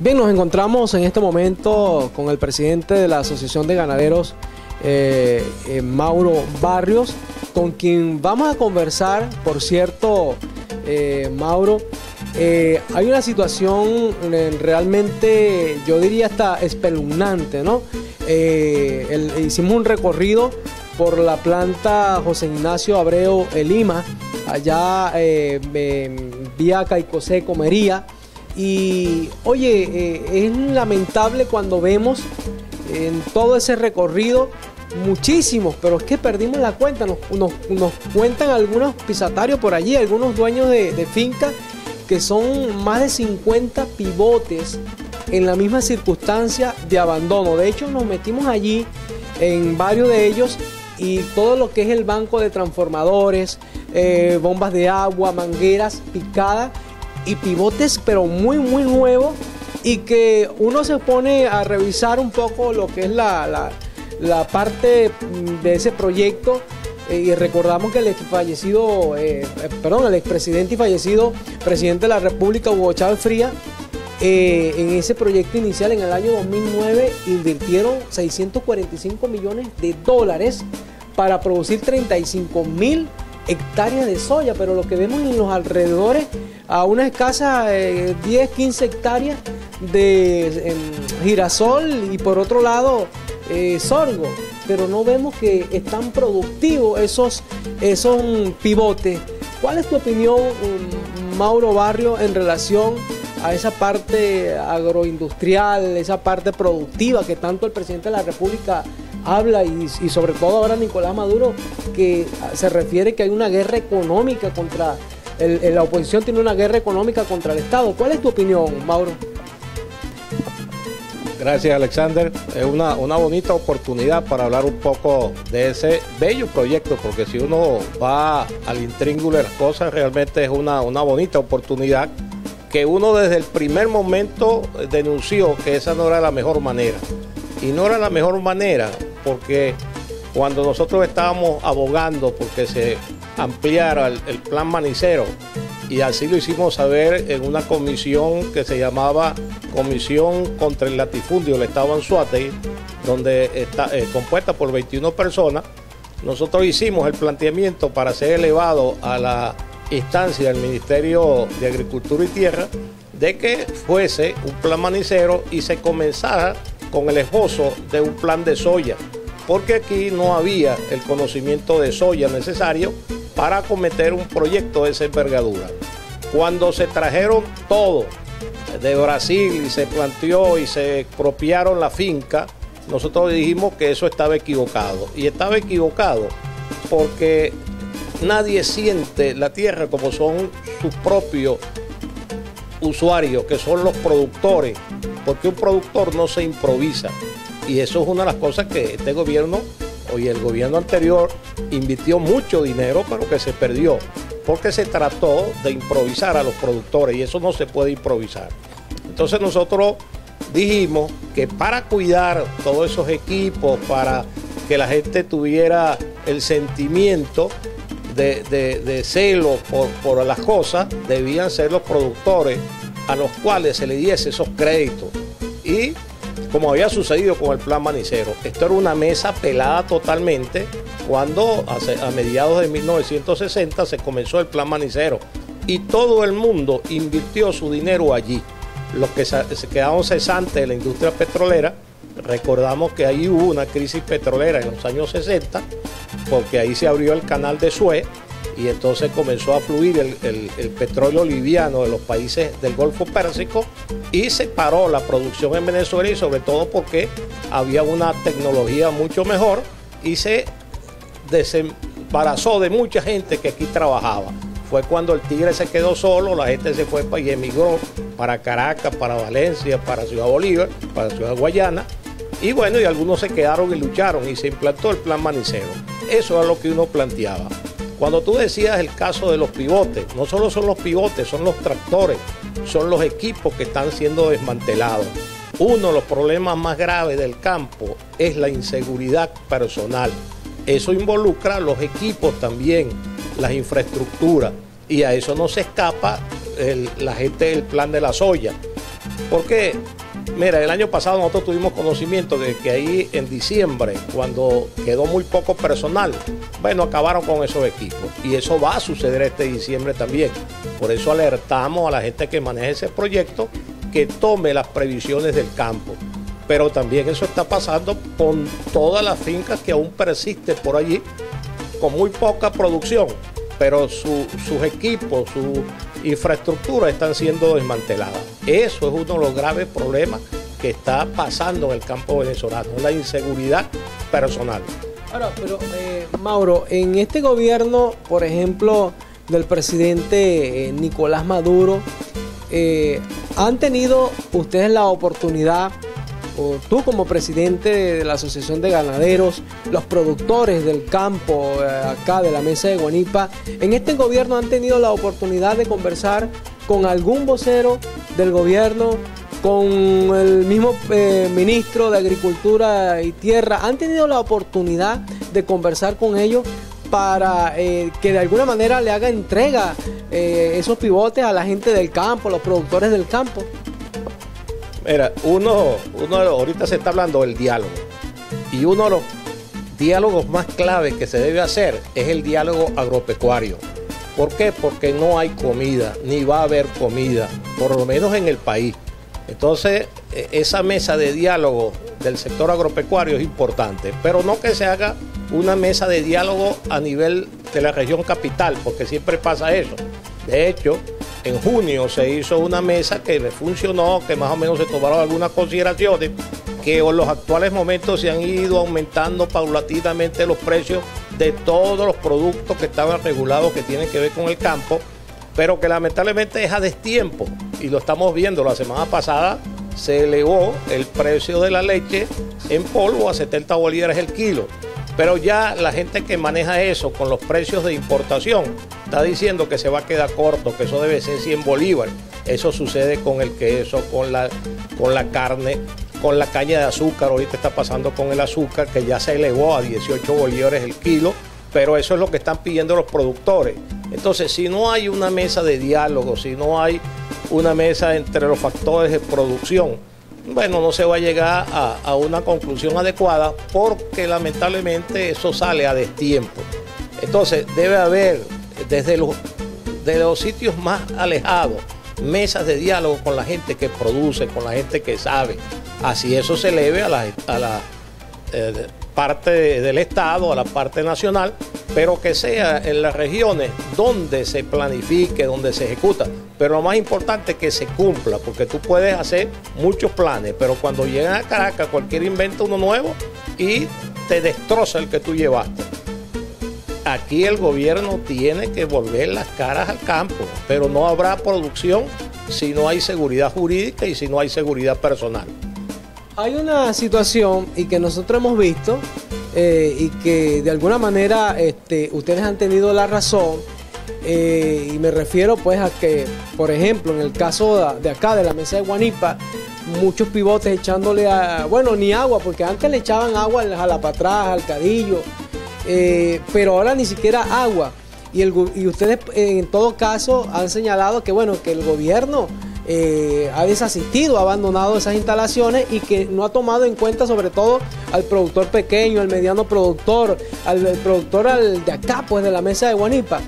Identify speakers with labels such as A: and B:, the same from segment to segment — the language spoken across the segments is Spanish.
A: Bien, nos encontramos en este momento con el presidente de la Asociación de Ganaderos, Mauro Barrios, con quien vamos a conversar. Por cierto, Mauro, hay una situación realmente, yo diría hasta espeluznante, ¿no? Hicimos un recorrido por la planta José Ignacio Abreu Lima, allá vía Caicosé, Comería. Y oye, es lamentable cuando vemos en todo ese recorrido muchísimos, pero es que perdimos la cuenta. Nos cuentan algunos pisatarios por allí, algunos dueños de fincas, que son más de 50 pivotes en la misma circunstancia de abandono. De hecho, nos metimos allí en varios de ellos y todo lo que es el banco de transformadores, bombas de agua, mangueras picadas y pivotes, pero muy nuevos, y que uno se pone a revisar un poco lo que es la parte de ese proyecto. Y recordamos que el expresidente y fallecido presidente de la República, Hugo Chávez Frías, en ese proyecto inicial en el año 2009 invirtieron $645 millones para producir 35.000 hectáreas de soya, pero lo que vemos en los alrededores, a una escasa 10, 15 hectáreas de girasol y por otro lado sorgo, pero no vemos que están productivos esos pivotes. ¿Cuál es tu opinión, Mauro Barrio, en relación a esa parte agroindustrial, esa parte productiva que tanto el presidente de la República habla y sobre todo ahora Nicolás Maduro, que se refiere que hay una guerra económica contra la oposición, tiene una guerra económica contra el Estado? ¿Cuál es tu opinión, Mauro?
B: Gracias, Alexander. Es una bonita oportunidad para hablar un poco de ese bello proyecto, porque si uno va al intríngulo de las cosas, realmente es una bonita oportunidad que uno desde el primer momento denunció que esa no era la mejor manera. Y no era la mejor manera porque cuando nosotros estábamos abogando porque se ampliara el plan manicero, y así lo hicimos saber en una comisión que se llamaba Comisión contra el Latifundio del Estado Anzoátegui, donde está compuesta por 21 personas, nosotros hicimos el planteamiento para ser elevado a la instancia del Ministerio de Agricultura y Tierra de que fuese un plan manicero y se comenzara con el esbozo de un plan de soya, porque aquí no había el conocimiento de soya necesario para acometer un proyecto de esa envergadura. Cuando se trajeron todo de Brasil y se planteó y se expropiaron la finca, nosotros dijimos que eso estaba equivocado. Y estaba equivocado porque nadie siente la tierra como son sus propios usuarios, que son los productores, porque un productor no se improvisa. Y eso es una de las cosas que este gobierno, y el gobierno anterior, invirtió mucho dinero, pero que se perdió, porque se trató de improvisar a los productores, y eso no se puede improvisar. Entonces nosotros dijimos que para cuidar todos esos equipos, para que la gente tuviera el sentimiento de celo por las cosas, debían ser los productores a los cuales se le diese esos créditos. Y como había sucedido con el plan manicero, esto era una mesa pelada totalmente cuando a mediados de 1960 se comenzó el plan manicero y todo el mundo invirtió su dinero allí. Los que se quedaron cesantes de la industria petrolera, recordamos que ahí hubo una crisis petrolera en los años 60, porque ahí se abrió el canal de Suez y entonces comenzó a fluir el petróleo liviano de los países del Golfo Pérsico y se paró la producción en Venezuela, y sobre todo porque había una tecnología mucho mejor y se desembarazó de mucha gente que aquí trabajaba. Fue cuando el Tigre se quedó solo, la gente se fue y emigró para Caracas, para Valencia, para Ciudad Bolívar, para Ciudad Guayana. Y bueno, y algunos se quedaron y lucharon y se implantó el plan manicero. Eso es lo que uno planteaba. Cuando tú decías el caso de los pivotes, no solo son los pivotes, son los tractores, son los equipos que están siendo desmantelados. Uno de los problemas más graves del campo es la inseguridad personal. Eso involucra los equipos también, las infraestructuras, y a eso no se escapa la gente del plan de la soya. Porque, mira, el año pasado nosotros tuvimos conocimiento de que ahí en diciembre, cuando quedó muy poco personal, bueno, acabaron con esos equipos. Y eso va a suceder este diciembre también. Por eso alertamos a la gente que maneja ese proyecto que tome las previsiones del campo. Pero también eso está pasando con todas las fincas que aún persisten por allí, con muy poca producción, pero sus equipos, su infraestructura están siendo desmanteladas. Eso es uno de los graves problemas que está pasando en el campo venezolano, la inseguridad personal.
A: Ahora, pero Mauro, en este gobierno, por ejemplo, del presidente Nicolás Maduro, ¿han tenido ustedes la oportunidad, o tú como presidente de la Asociación de Ganaderos, los productores del campo acá de la Mesa de Guanipa, en este gobierno han tenido la oportunidad de conversar con algún vocero del gobierno, con el mismo ministro de Agricultura y Tierra? ¿Han tenido la oportunidad de conversar con ellos para que de alguna manera le haga entrega esos pivotes a la gente del campo, los productores del campo?
B: Mira, uno ahorita se está hablando del diálogo, y uno de los diálogos más claves que se debe hacer es el diálogo agropecuario. ¿Por qué? Porque no hay comida, ni va a haber comida, por lo menos en el país. Entonces, esa mesa de diálogo del sector agropecuario es importante, pero no que se haga una mesa de diálogo a nivel de la región capital, porque siempre pasa eso. De hecho, en junio se hizo una mesa que funcionó, que más o menos se tomaron algunas consideraciones, que en los actuales momentos se han ido aumentando paulatinamente los precios de todos los productos que estaban regulados, que tienen que ver con el campo, pero que lamentablemente es a destiempo, y lo estamos viendo. La semana pasada se elevó el precio de la leche en polvo a 70 bolívares el kilo. Pero ya la gente que maneja eso con los precios de importación está diciendo que se va a quedar corto, que eso debe ser 100 bolívares. Eso sucede con el queso, con la carne, con la caña de azúcar. Ahorita está pasando con el azúcar, que ya se elevó a 18 bolívares el kilo, pero eso es lo que están pidiendo los productores. Entonces, si no hay una mesa de diálogo, si no hay una mesa entre los factores de producción, bueno, no se va a llegar a una conclusión adecuada, porque lamentablemente eso sale a destiempo. Entonces debe haber desde los sitios más alejados mesas de diálogo con la gente que produce, con la gente que sabe. Así eso se eleve a la parte del Estado, a la parte nacional, pero que sea en las regiones donde se planifique, donde se ejecuta. Pero lo más importante es que se cumpla, porque tú puedes hacer muchos planes, pero cuando llegan a Caracas cualquiera inventa uno nuevo y te destroza el que tú llevaste. Aquí el gobierno tiene que volver las caras al campo, pero no habrá producción si no hay seguridad jurídica y si no hay seguridad personal.
A: Hay una situación y que nosotros hemos visto y que de alguna manera ustedes han tenido la razón, y me refiero pues a que, por ejemplo, en el caso de acá, de la Mesa de Guanipa, muchos pivotes echándole ni agua, porque antes le echaban agua al Jalapatrás, al Cadillo, pero ahora ni siquiera agua. Y ustedes en todo caso han señalado que que el gobierno ha desasistido, ha abandonado esas instalaciones y que no ha tomado en cuenta sobre todo al productor pequeño, al mediano productor, al productor de acá, pues de la Mesa de Guanipa.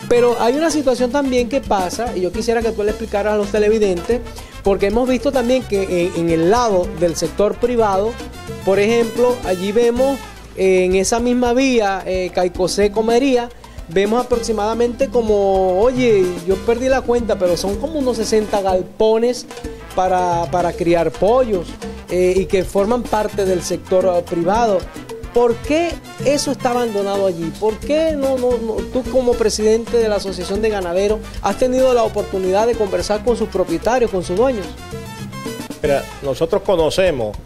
A: Pero hay una situación también que pasa, y yo quisiera que tú le explicaras a los televidentes, porque hemos visto también que en el lado del sector privado, por ejemplo, allí vemos en esa misma vía, Caicosé-Comería, vemos aproximadamente como, yo perdí la cuenta, pero son como unos 60 galpones para criar pollos y que forman parte del sector privado. ¿Por qué eso está abandonado allí? ¿Por qué tú como presidente de la Asociación de Ganaderos has tenido la oportunidad de conversar con sus propietarios, con sus dueños?
B: Mira, nosotros conocemos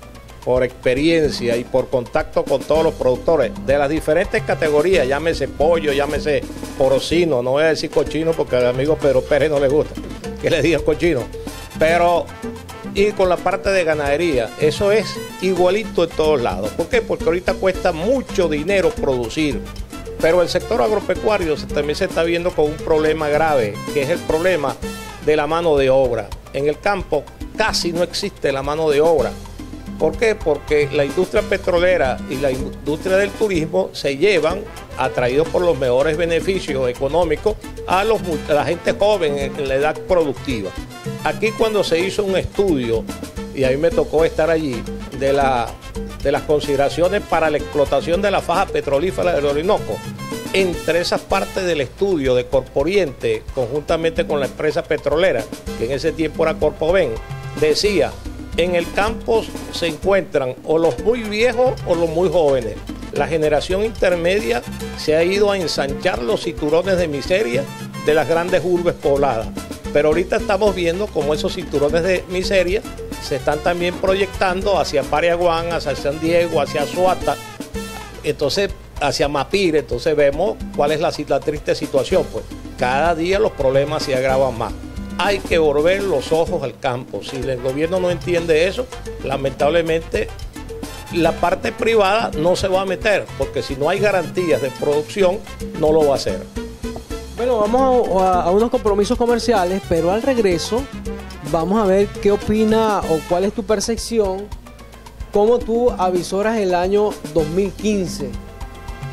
B: por experiencia y por contacto con todos los productores de las diferentes categorías, llámese pollo, llámese porcino, no voy a decir cochino porque al amigo Pedro Pérez no le gusta que le digan cochino, pero y con la parte de ganadería, eso es igualito en todos lados. ¿Por qué? Porque ahorita cuesta mucho dinero producir, pero el sector agropecuario también se está viendo con un problema grave, que es el problema de la mano de obra. En el campo casi no existe la mano de obra. ¿Por qué? Porque la industria petrolera y la industria del turismo se llevan, atraídos por los mejores beneficios económicos, a la gente joven en la edad productiva. Aquí cuando se hizo un estudio, y a mí me tocó estar allí, de las consideraciones para la explotación de la faja petrolífera del Orinoco, entre esas partes del estudio de Corporiente, conjuntamente con la empresa petrolera, que en ese tiempo era Corpoven, decía: en el campo se encuentran o los muy viejos o los muy jóvenes. La generación intermedia se ha ido a ensanchar los cinturones de miseria de las grandes urbes pobladas. Pero ahorita estamos viendo cómo esos cinturones de miseria se están también proyectando hacia Pariaguán, hacia San Diego, hacia Suata, entonces hacia Mapire. Entonces vemos cuál es la triste situación. Pues cada día los problemas se agravan más. Hay que volver los ojos al campo. Si el gobierno no entiende eso, lamentablemente la parte privada no se va a meter, porque si no hay garantías de producción, no lo va a hacer.
A: Bueno, vamos a unos compromisos comerciales, pero al regreso vamos a ver qué opina o cuál es tu percepción, cómo tú avisoras el año 2015.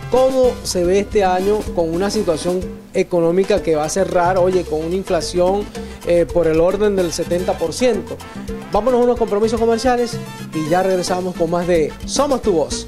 A: ¿Cómo se ve este año con una situación económica que va a cerrar, oye, con una inflación por el orden del 70%? Vámonos a unos compromisos comerciales y ya regresamos con más de Somos Tu Voz.